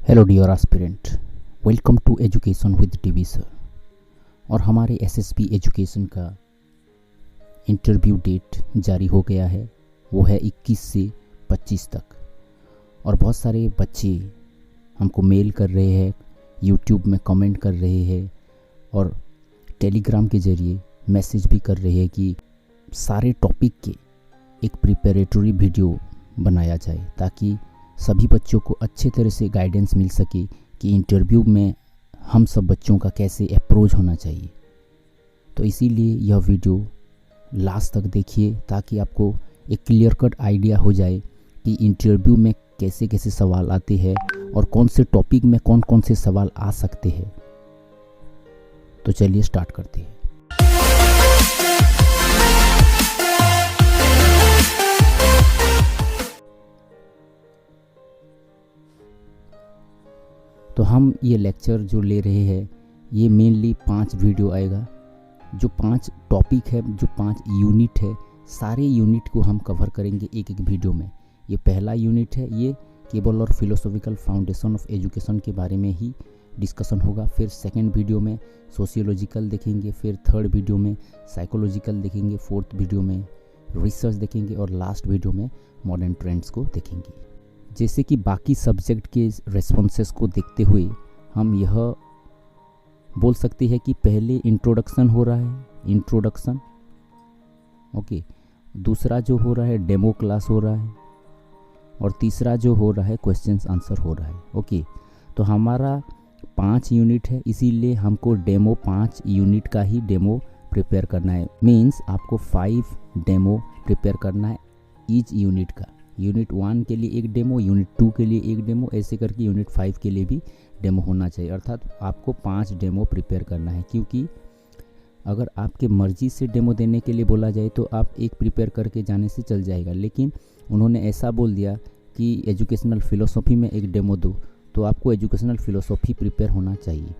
Hello dear aspirant, welcome to education with TV sir. और हमारे SSB education का interview date जारी हो गया है, वो है 21 से 25 तक। और बहुत सारे बच्चे हमको मेल कर रहे हैं, यूट्यूब में कमेंट कर रहे हैं और टेलीग्राम के ज़रिए मैसेज भी कर रहे हैं कि सारे टॉपिक के एक प्रिपरेटरी वीडियो बनाया जाए ताकि सभी बच्चों को अच्छे तरह से गाइडेंस मिल सके कि इंटरव्यू में हम सब बच्चों का कैसे अप्रोच होना चाहिए। तो इसीलिए यह वीडियो लास्ट तक देखिए ताकि आपको एक क्लियर कट आइडिया हो जाए कि इंटरव्यू में कैसे कैसे सवाल आते हैं और कौन से टॉपिक में कौन कौन से सवाल आ सकते हैं। तो चलिए स्टार्ट करते हैं। तो हम ये लेक्चर जो ले रहे हैं ये मेनली 5 वीडियो आएगा। जो 5 टॉपिक है, जो 5 यूनिट है, सारे यूनिट को हम कवर करेंगे एक एक वीडियो में। ये पहला यूनिट है, ये केबल और फिलोसॉफिकल फाउंडेशन ऑफ एजुकेशन के बारे में ही डिस्कशन होगा। फिर सेकंड वीडियो में सोशियोलॉजिकल देखेंगे, फिर थर्ड वीडियो में साइकोलॉजिकल देखेंगे, फोर्थ वीडियो में रिसर्च देखेंगे और लास्ट वीडियो में मॉडर्न ट्रेंड्स को देखेंगे। जैसे कि बाकी सब्जेक्ट के रेस्पॉन्सेस को देखते हुए हम यह बोल सकते हैं कि पहले इंट्रोडक्शन हो रहा है, इंट्रोडक्शन, ओके। दूसरा जो हो रहा है डेमो क्लास हो रहा है और तीसरा जो हो रहा है क्वेश्चंस आंसर हो रहा है, ओके। तो हमारा 5 यूनिट है, इसीलिए हमको डेमो 5 यूनिट का ही डेमो प्रिपेयर करना है। मीन्स आपको 5 डेमो प्रिपेयर करना है ईच यूनिट का। यूनिट 1 के लिए एक डेमो, यूनिट 2 के लिए एक डेमो, ऐसे करके यूनिट 5 के लिए भी डेमो होना चाहिए। अर्थात आपको 5 डेमो प्रिपेयर करना है, क्योंकि अगर आपके मर्जी से डेमो देने के लिए बोला जाए तो आप एक प्रिपेयर करके जाने से चल जाएगा। लेकिन उन्होंने ऐसा बोल दिया कि एजुकेशनल फ़िलोसॉफी में एक डेमो दो, तो आपको एजुकेशनल फ़िलोसॉफी प्रिपेयर होना चाहिए।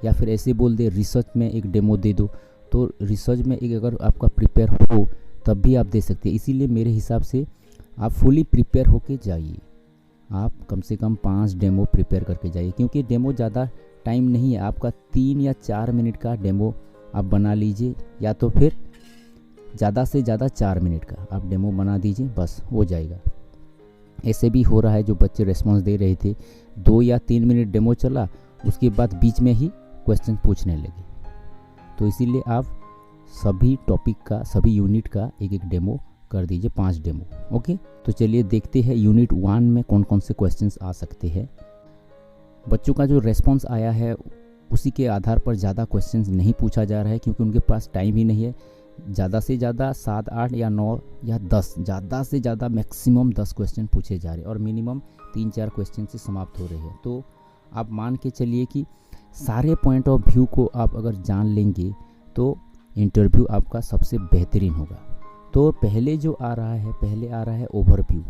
या फिर ऐसे बोल दे रिसर्च में एक डेमो दे दो, तो रिसर्च में एक अगर आपका प्रिपेयर हो तब भी आप दे सकते हैं। इसीलिए मेरे हिसाब से आप फुली प्रिपेयर होके जाइए। आप कम से कम 5 डेमो प्रिपेयर करके जाइए, क्योंकि डेमो ज़्यादा टाइम नहीं है। आपका 3 या 4 मिनट का डेमो आप बना लीजिए, या तो फिर ज़्यादा से ज़्यादा 4 मिनट का आप डेमो बना दीजिए, बस हो जाएगा। ऐसे भी हो रहा है, जो बच्चे रेस्पॉन्स दे रहे थे 2 या 3 मिनट डेमो चला, उसके बाद बीच में ही क्वेश्चन पूछने लगे। तो इसीलिए आप सभी टॉपिक का, सभी यूनिट का एक एक डेमो कर दीजिए, 5 डेमो, ओके। तो चलिए देखते हैं यूनिट 1 में कौन कौन से क्वेश्चंस आ सकते हैं। बच्चों का जो रेस्पॉन्स आया है उसी के आधार पर ज़्यादा क्वेश्चंस नहीं पूछा जा रहा है, क्योंकि उनके पास टाइम ही नहीं है। ज़्यादा से ज़्यादा 7, 8 या 9 या 10, ज़्यादा से ज़्यादा मैक्सिमम 10 क्वेश्चन पूछे जा रहे हैं और मिनिमम 3-4 क्वेश्चन से समाप्त हो रहे हैं। तो आप मान के चलिए कि सारे पॉइंट ऑफ व्यू को आप अगर जान लेंगे तो इंटरव्यू आपका सबसे बेहतरीन होगा। तो पहले जो आ रहा है, पहले आ रहा है ओवरव्यू।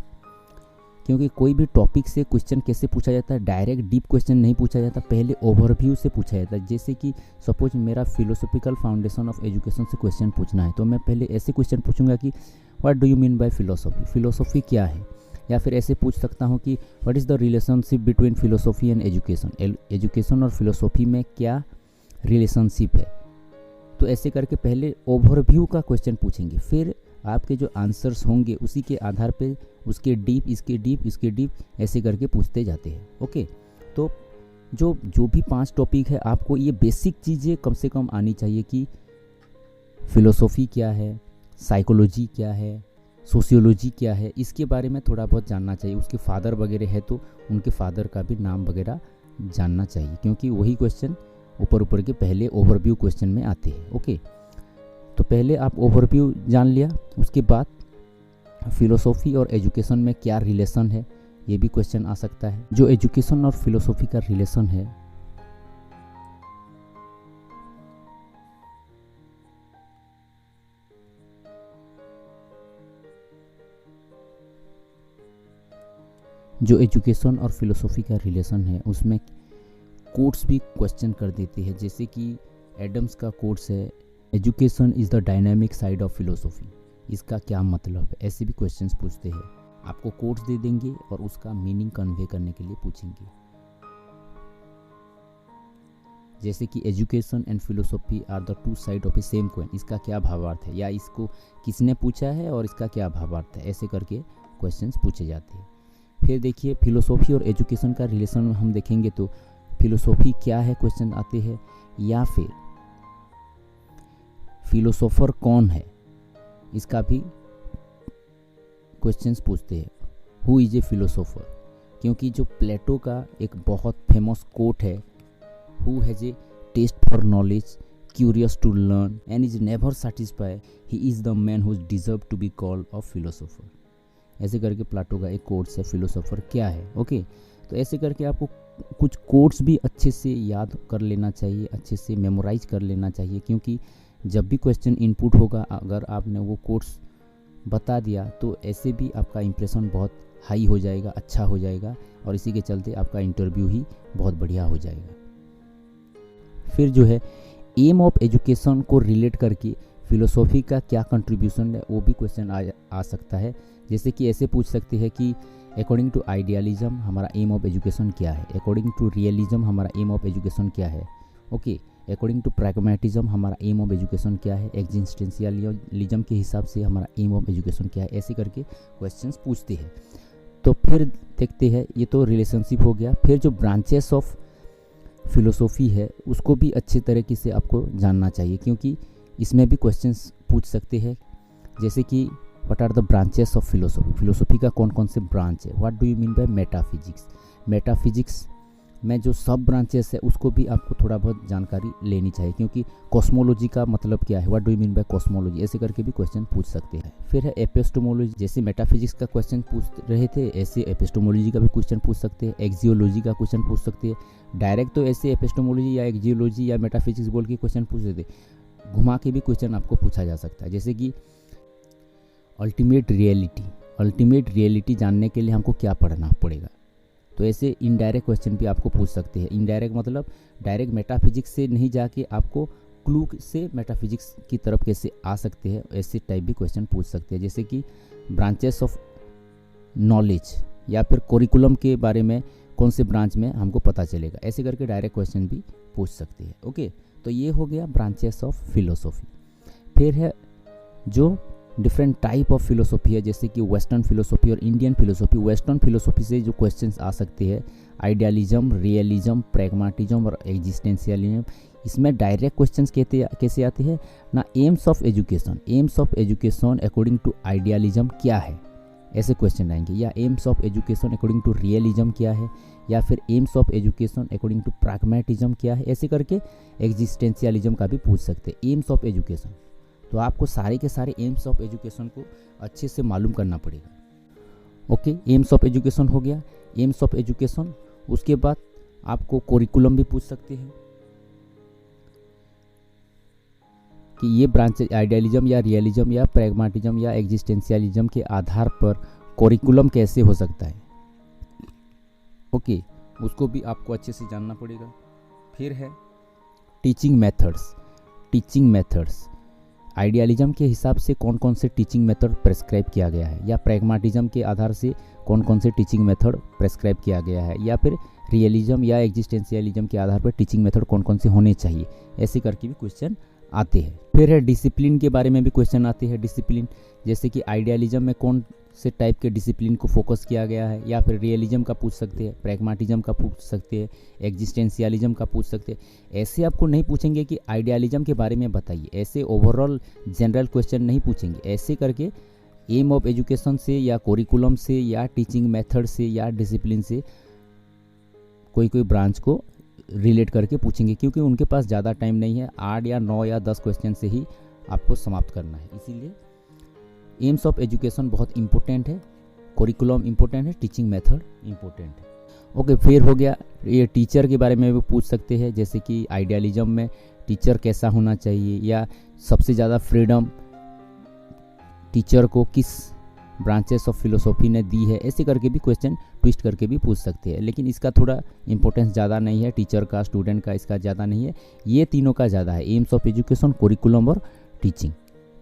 क्योंकि कोई भी टॉपिक से क्वेश्चन कैसे पूछा जाता है, डायरेक्ट डीप क्वेश्चन नहीं पूछा जाता, पहले ओवरव्यू से पूछा जाता है। जैसे कि सपोज मेरा फिलोसॉफिकल फाउंडेशन ऑफ एजुकेशन से क्वेश्चन पूछना है, तो मैं पहले ऐसे क्वेश्चन पूछूंगा कि what do you mean bye philosophy, philosophy क्या है। या फिर ऐसे पूछ सकता हूँ कि what is the relationship between philosophy and education, education और फिलोसॉफी में क्या रिलेशनशिप है। तो ऐसे करके पहले ओवरव्यू का क्वेश्चन पूछेंगे, फिर आपके जो आंसर्स होंगे उसी के आधार पे उसके डीप, इसके डीप, इसके डीप, ऐसे करके पूछते जाते हैं, ओके। तो जो भी 5 टॉपिक है, आपको ये बेसिक चीज़ें कम से कम आनी चाहिए कि फिलोसॉफी क्या है, साइकोलॉजी क्या है, सोशियोलॉजी क्या है, इसके बारे में थोड़ा बहुत जानना चाहिए। उसके फादर वगैरह है तो उनके फादर का भी नाम वगैरह जानना चाहिए, क्योंकि वही क्वेश्चन ऊपर ऊपर के पहले ओवरव्यू क्वेश्चन में आते हैं, ओके। तो पहले आप ओवरव्यू जान लिया, उसके बाद फिलोसॉफी और एजुकेशन में क्या रिलेशन है, ये भी क्वेश्चन आ सकता है। जो एजुकेशन और फिलोसॉफी का रिलेशन है, जो एजुकेशन और फिलोसॉफी का रिलेशन है उसमें कोट्स भी क्वेश्चन कर देते हैं। जैसे कि एडम्स का कोट्स है, education is the dynamic side of philosophy, इसका क्या मतलब है, ऐसे भी क्वेश्चंस पूछते हैं। आपको कोट्स दे देंगे और उसका मीनिंग कन्वे करने के लिए पूछेंगे। जैसे कि education and philosophy are the two side of a same coin, इसका क्या भावार्थ है, या इसको किसने पूछा है और इसका क्या भावार्थ है, ऐसे करके क्वेश्चंस पूछे जाते हैं। फिर देखिए फिलोसॉफी और एजुकेशन का रिलेशन हम देखेंगे तो फिलोसॉफी क्या है क्वेश्चन आते हैं, या फिर फिलोसोफर कौन है इसका भी क्वेश्चंस पूछते हैं। हु इज ए फिलोसोफर, क्योंकि जो प्लेटो का एक बहुत फेमस कोट है, who has a taste for knowledge, curious to learn and is never satisfied, he is the man who deserve to be called a philosopher. ऐसे करके प्लेटो का एक कोट्स है फिलोसोफर क्या है। ओके, तो ऐसे करके आपको कुछ कोट्स भी अच्छे से याद कर लेना चाहिए, अच्छे से मेमोराइज कर लेना चाहिए, क्योंकि जब भी क्वेश्चन इनपुट होगा अगर आपने वो कोट्स बता दिया तो ऐसे भी आपका इंप्रेशन बहुत हाई हो जाएगा, अच्छा हो जाएगा, और इसी के चलते आपका इंटरव्यू ही बहुत बढ़िया हो जाएगा। फिर जो है एम ऑफ एजुकेशन को रिलेट करके फिलोसॉफी का क्या कंट्रीब्यूशन है वो भी क्वेश्चन आ सकता है। जैसे कि ऐसे पूछ सकते हैं कि अकॉर्डिंग टू आइडियलिज्म हमारा एम ऑफ एजुकेशन क्या है, अकॉर्डिंग टू रियलिज्म हमारा एम ऑफ एजुकेशन क्या है, ओके, अकॉर्डिंग टू प्रैग्मेटिज्म हमारा एम ऑफ एजुकेशन क्या है, एग्जिस्टेंशियलिज्म के हिसाब से हमारा एम ऑफ एजुकेशन क्या है, ऐसे करके क्वेश्चंस पूछते हैं। तो फिर देखते हैं, ये तो रिलेशनशिप हो गया। फिर जो ब्रांचेस ऑफ फिलोसॉफी है उसको भी अच्छे तरीके से आपको जानना चाहिए, क्योंकि इसमें भी क्वेश्चंस पूछ सकते हैं। जैसे कि what are the branches of philosophy, philosophy का कौन कौन से ब्रांच है, what do you mean by metaphysics, metaphysics में जो सब ब्रांचेस है उसको भी आपको थोड़ा बहुत जानकारी लेनी चाहिए, क्योंकि कॉस्मोलॉजी का मतलब क्या है, what do you mean bye cosmology, ऐसे करके भी क्वेश्चन पूछ सकते हैं। फिर है एपिस्टेमोलॉजी, जैसे मेटाफिजिक्स का क्वेश्चन पूछ रहे थे ऐसे एपिस्टेमोलॉजी का भी क्वेश्चन पूछ सकते हैं, एक्जियोलॉजी का क्वेश्चन पूछ सकते हैं। डायरेक्ट तो ऐसे एपिस्टेमोलॉजी या एक्जियोलॉजी या मेटाफिजिक्स बोल के क्वेश्चन पूछ देते, घुमा के भी क्वेश्चन आपको पूछा जा सकता है। जैसे कि अल्टीमेट रियलिटी जानने के लिए हमको क्या पढ़ना पड़ेगा, तो ऐसे इनडायरेक्ट क्वेश्चन भी आपको पूछ सकते हैं। इनडायरेक्ट मतलब डायरेक्ट मेटाफिजिक्स से नहीं जाके आपको क्लू से मेटाफिजिक्स की तरफ कैसे आ सकते हैं, ऐसे टाइप भी क्वेश्चन पूछ सकते हैं। जैसे कि ब्रांचेस ऑफ नॉलेज या फिर करिकुलम के बारे में कौन से ब्रांच में हमको पता चलेगा, ऐसे करके डायरेक्ट क्वेश्चन भी पूछ सकते हैं। ओके, तो ये हो गया ब्रांचेस ऑफ फिलोसॉफी। फिर है जो डिफरेंट टाइप ऑफ फिलोसॉफी है, जैसे कि वेस्टर्न फिलोसॉफी और इंडियन फिलोसॉफी। वेस्टर्न फिलोसॉफी से जो क्वेश्चंस आ सकते हैं आइडियलिज्म, रियलिज्म, प्रैग्मेटिज्म और एग्जिस्टेंशियलिज्म, इसमें डायरेक्ट क्वेश्चंस कैसे आते हैं ना, aims of education according to idealism क्या है, ऐसे क्वेश्चन आएंगे, या aims of education according to realism क्या है, या फिर aims of education according to pragmatism क्या है, ऐसे करके एग्जिस्टेंशियलिज्म का भी पूछ सकते हैं। एम्स ऑफ एजुकेशन, तो आपको सारे के सारे एम्स ऑफ एजुकेशन को अच्छे से मालूम करना पड़ेगा। ओके, एम्स ऑफ एजुकेशन हो गया। एम्स ऑफ एजुकेशन, उसके बाद आपको करिकुलम भी पूछ सकते हैं कि ये ब्रांच आइडियलिज्म या रियलिज्म या प्रैग्मेटिज्म या एग्जिस्टेंशियलिज्म के आधार पर करिकुलम कैसे हो सकता है। ओके, उसको भी आपको अच्छे से जानना पड़ेगा। फिर है टीचिंग मेथड्स, आइडियलिज्म के हिसाब से कौन कौन से टीचिंग मेथड प्रेस्क्राइब किया गया है, या प्रैग्मेटिज्म के आधार से कौन कौन से टीचिंग मेथड प्रेस्क्राइब किया गया है, या फिर रियलिज्म या एग्जिस्टेंशियलिज्म के आधार पर टीचिंग मेथड कौन कौन से होने चाहिए, ऐसे करके भी क्वेश्चन आते हैं। फिर है डिसिप्लिन के बारे में भी क्वेश्चन आते हैं। डिसिप्लिन, जैसे कि आइडियलिज्म में कौन से टाइप के डिसिप्लिन को फोकस किया गया है, या फिर रियलिज्म का पूछ सकते हैं, प्रैग्मेटिज्म का पूछ सकते हैं, एग्जिस्टेंशियलिज्म का पूछ सकते हैं। ऐसे आपको नहीं पूछेंगे कि आइडियलिज्म के बारे में बताइए, ऐसे ओवरऑल जनरल क्वेश्चन नहीं पूछेंगे। ऐसे करके एम ऑफ एजुकेशन से या करिकुलम से या टीचिंग मेथड से या डिसिप्लिन से कोई ब्रांच को रिलेट करके पूछेंगे, क्योंकि उनके पास ज़्यादा टाइम नहीं है, 8 या 9 या 10 क्वेश्चन से ही आपको समाप्त करना है। इसीलिए एम्स ऑफ एजुकेशन बहुत इंपॉर्टेंट है, करिकुलम इंपॉर्टेंट है, टीचिंग मेथड इंपॉर्टेंट है। ओके, फिर हो गया ये टीचर के बारे में भी पूछ सकते हैं, जैसे कि आइडियलिज्म में टीचर कैसा होना चाहिए, या सबसे ज़्यादा फ्रीडम टीचर को किस ब्रांचेस ऑफ फिलोसॉफी ने दी है, ऐसे करके भी क्वेश्चन ट्विस्ट करके भी पूछ सकते हैं। लेकिन इसका थोड़ा इंपॉर्टेंस ज़्यादा नहीं है, टीचर का, स्टूडेंट का, इसका ज़्यादा नहीं है, ये तीनों का ज़्यादा है, एम्स ऑफ एजुकेशन, करिकुलम और टीचिंग।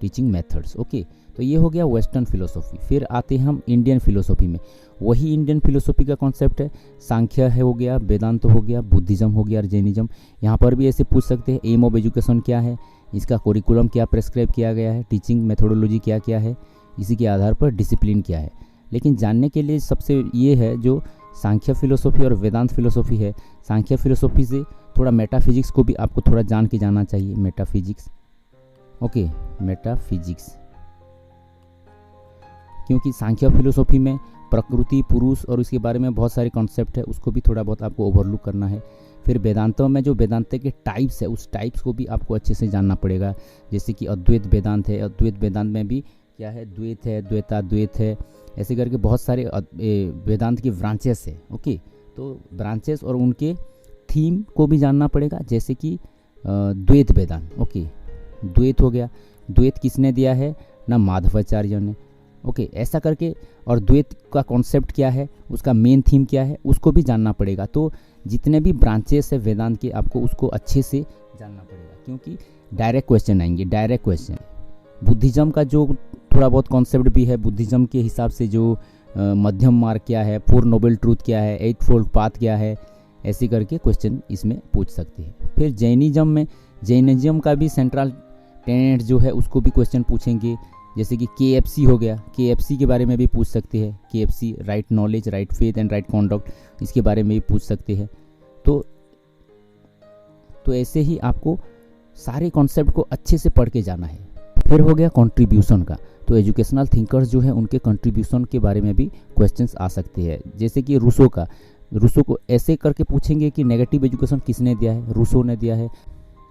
Teaching methods. ओके, तो ये हो गया वेस्टर्न फिलोसॉफी। फिर आते हैं हम इंडियन फिलोसॉफी में। वही इंडियन फिलोसॉफी का कॉन्सेप्ट है, सांख्य है हो गया, वेदांत हो गया, बुद्धिज्म हो गया और जैनिज्म। यहाँ पर भी ऐसे पूछ सकते हैं एम ऑफ एजुकेशन क्या है, इसका कोरिकुलम क्या प्रेस्क्राइब किया गया है, टीचिंग मेथोडोलॉजी क्या क्या है, इसी के आधार पर डिसिप्लिन क्या है। लेकिन जानने के लिए सबसे ये है जो सांख्य फिलोसॉफी और वेदांत फिलोसॉफी है, सांख्य फिलोसॉफी से थोड़ा मेटाफिजिक्स को भी आपको थोड़ा जान के जाना चाहिए, मेटाफिजिक्स। ओके, मेटाफिजिक्स, क्योंकि सांख्य फिलोसॉफी में प्रकृति, पुरुष और उसके बारे में बहुत सारे कॉन्सेप्ट है, उसको भी थोड़ा बहुत आपको ओवरलुक करना है। फिर वेदांतों में जो वेदांत के टाइप्स है, उस टाइप्स को भी आपको अच्छे से जानना पड़ेगा। जैसे कि अद्वैत वेदांत है, अद्वैत वेदांत में भी क्या है, द्वैत है, द्वैताद्वैत है, ऐसे करके बहुत सारे वेदांत की ब्रांचेस है। ओके, तो ब्रांचेस और उनके थीम को भी जानना पड़ेगा। जैसे कि द्वैत वेदांत, ओके, द्वैत हो गया, द्वैत किसने दिया है ना, माधवाचार्य ने। ओके, ऐसा करके, और द्वैत का कॉन्सेप्ट क्या है, उसका मेन थीम क्या है, उसको भी जानना पड़ेगा। तो जितने भी ब्रांचेस है वेदांत के, आपको उसको अच्छे से जानना पड़ेगा, क्योंकि डायरेक्ट क्वेश्चन आएंगे, डायरेक्ट क्वेश्चन। बुद्धिज्म का जो थोड़ा बहुत कॉन्सेप्ट भी है, बुद्धिज्म के हिसाब से जो मध्यम मार्ग क्या है, 4 नोबल ट्रूथ क्या है, 8 फोल्ड पाथ क्या है, ऐसे करके क्वेश्चन इसमें पूछ सकते हैं। फिर जैनिज्म में, जैनिज्म का भी सेंट्रल टेनेट जो है उसको भी क्वेश्चन पूछेंगे। जैसे कि KFC हो गया, KFC के बारे में भी पूछ सकते हैं, KFC right knowledge, right faith and right conduct, इसके बारे में भी पूछ सकते हैं। तो ऐसे ही आपको सारे कॉन्सेप्ट को अच्छे से पढ़ के जाना है। फिर हो गया कंट्रीब्यूशन का, तो एजुकेशनल थिंकर्स जो है उनके कंट्रीब्यूशन के बारे में भी क्वेश्चंस आ सकते हैं। जैसे कि रूसो का, रूसो को ऐसे करके पूछेंगे कि नेगेटिव एजुकेशन किसने दिया है, रूसो ने दिया है।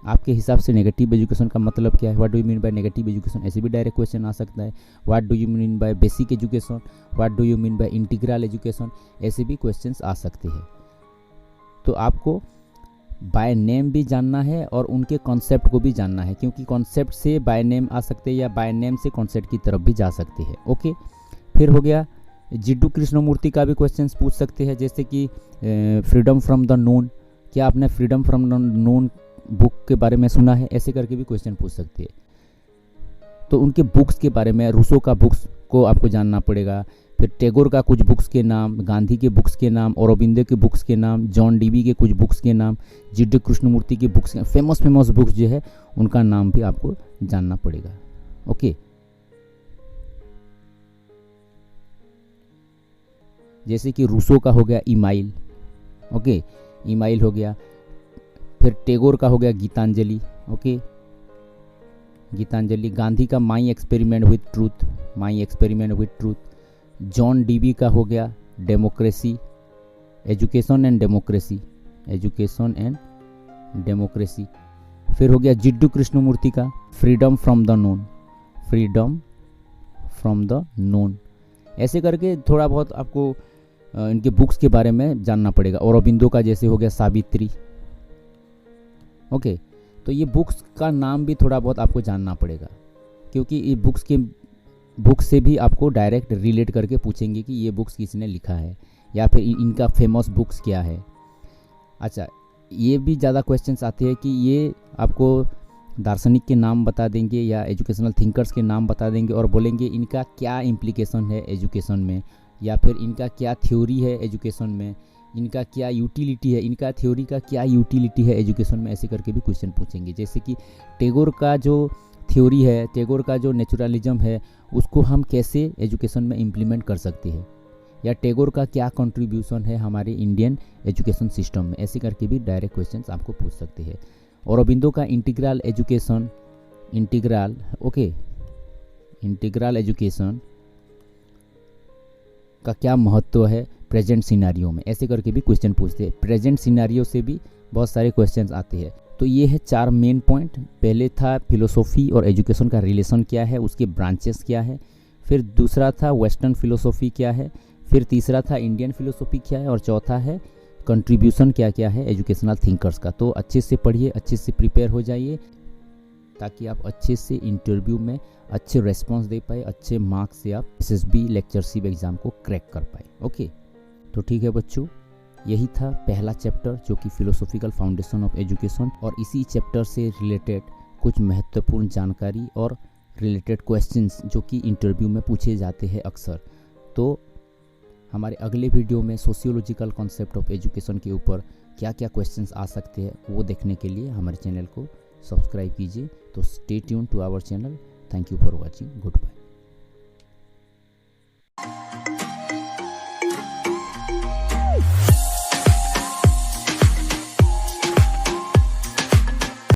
आपके हिसाब से नेगेटिव एजुकेशन का मतलब क्या है, what do you mean by negative education, ऐसे भी डायरेक्ट क्वेश्चन आ सकता है। What do you mean bye basic education, what do you mean bye integral education, ऐसे भी क्वेश्चंस आ सकते हैं। तो आपको बाय नेम भी जानना है और उनके कॉन्सेप्ट को भी जानना है, क्योंकि कॉन्सेप्ट से बाय नेम आ सकते हैं या बाय नेम से कॉन्सेप्ट की तरफ भी जा सकते हैं। ओके, फिर हो गया जिड्डू कृष्णमूर्ति का भी क्वेश्चंस पूछ सकते हैं। जैसे कि फ्रीडम फ्रॉम द नोन, क्या आपने freedom from the known book के बारे में सुना है, ऐसे करके भी क्वेश्चन पूछ सकते हैं। तो उनके बुक्स के बारे में, रूसो का बुक्स को आपको जानना पड़ेगा। फिर टैगोर का कुछ बुक्स के नाम, गांधी के बुक्स के नाम, औरोबिंदो के बुक्स के नाम, जॉन डीवी के कुछ बुक्स के नाम, जिड्डू कृष्णमूर्ति के बुक्स, फेमस बुक्स जो है उनका नाम भी आपको जानना पड़ेगा। ओके, जैसे कि रूसो का हो गया ईमाइल, ओके, ईमाइल हो गया। फिर टैगोर का हो गया गीतांजलि, ओके, गीतांजलि। गांधी का my experiment with truth, my experiment with truth. John Dewey का हो गया democracy, education and democracy, education and democracy. फिर हो गया जिड्डू कृष्णमूर्ति का freedom from the known, freedom from the known. ऐसे करके थोड़ा बहुत आपको इनके बुक्स के बारे में जानना पड़ेगा। औरोबिंदो का जैसे हो गया सावित्री। ओके, तो ये बुक्स का नाम भी थोड़ा बहुत आपको जानना पड़ेगा, क्योंकि ये बुक्स से भी आपको डायरेक्ट रिलेट करके पूछेंगे कि ये बुक्स किसने लिखा है या फिर इनका फेमस बुक्स क्या है। अच्छा, ये भी ज़्यादा क्वेश्चंस आते हैं कि ये आपको दार्शनिक के नाम बता देंगे या एजुकेशनल थिंकर्स के नाम बता देंगे और बोलेंगे इनका क्या इम्प्लीकेशन है एजुकेशन में, या फिर इनका क्या थ्योरी है एजुकेशन में, इनका क्या यूटिलिटी है, इनका थ्योरी का क्या यूटिलिटी है एजुकेशन में, ऐसे करके भी क्वेश्चन पूछेंगे। जैसे कि टैगोर का जो थ्योरी है, टैगोर का जो नेचुरलिज्म है, उसको हम कैसे एजुकेशन में इम्प्लीमेंट कर सकते हैं, या टैगोर का क्या कंट्रीब्यूशन है हमारे इंडियन एजुकेशन सिस्टम में, ऐसे करके भी डायरेक्ट क्वेश्चंस आपको पूछ सकते हैं। औरोबिंदो का integral education, integral, okay, integral education का क्या महत्व है प्रेजेंट सिनारियो में, ऐसे करके भी क्वेश्चन पूछते हैं। प्रेजेंट सिनारियो से भी बहुत सारे क्वेश्चंस आते हैं। तो ये है 4 मेन पॉइंट। पहले था फिलोसॉफी और एजुकेशन का रिलेशन क्या है, उसके ब्रांचेस क्या है। फिर दूसरा था वेस्टर्न फिलोसॉफी क्या है। फिर तीसरा था इंडियन फिलोसॉफी क्या है। और चौथा है कंट्रीब्यूशन क्या क्या है एजुकेशनल थिंकर्स का। तो अच्छे से पढ़िए, अच्छे से प्रिपेयर हो जाइए, ताकि आप अच्छे से इंटरव्यू में अच्छे रेस्पॉन्स दे पाए, अच्छे मार्क्स से आप SSB लेक्चरशिप एग्ज़ाम को क्रैक कर पाए। ओके, तो ठीक है बच्चों, यही था पहला चैप्टर जो कि फिलोसॉफिकल फाउंडेशन ऑफ एजुकेशन, और इसी चैप्टर से रिलेटेड कुछ महत्वपूर्ण जानकारी और रिलेटेड क्वेश्चंस जो कि इंटरव्यू में पूछे जाते हैं अक्सर। तो हमारे अगले वीडियो में सोशियोलॉजिकल कॉन्सेप्ट ऑफ एजुकेशन के ऊपर क्या क्या क्वेश्चंस आ सकते हैं वो देखने के लिए हमारे चैनल को सब्सक्राइब कीजिए। तो stay tune to our channel. Thank you for watching. Good bye.